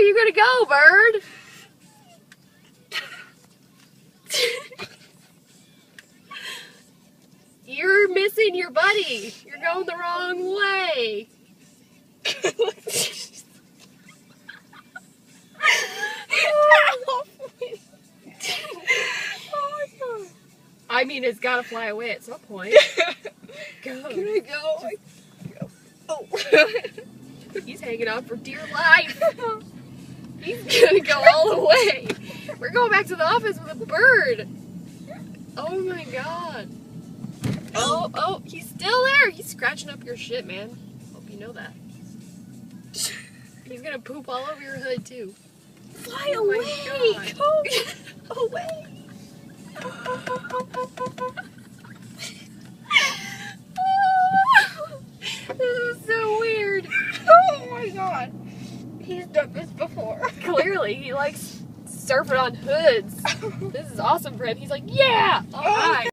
you gonna go, bird? You're missing your buddy. You're going the wrong way. I mean, it's gotta fly away at some point. Go. Can I go? Oh. He's hanging on for dear life. He's gonna go all the way. We're going back to the office with a bird. Oh my god. Oh, he's still there. He's scratching up your shit, man. Hope you know that. He's gonna poop all over your hood, too. Fly Oh my away! God. Go away! This is so weird. Oh my god. He's done this before. Clearly, he likes surfing on hoods. This is awesome for him. He's like, yeah! Alright.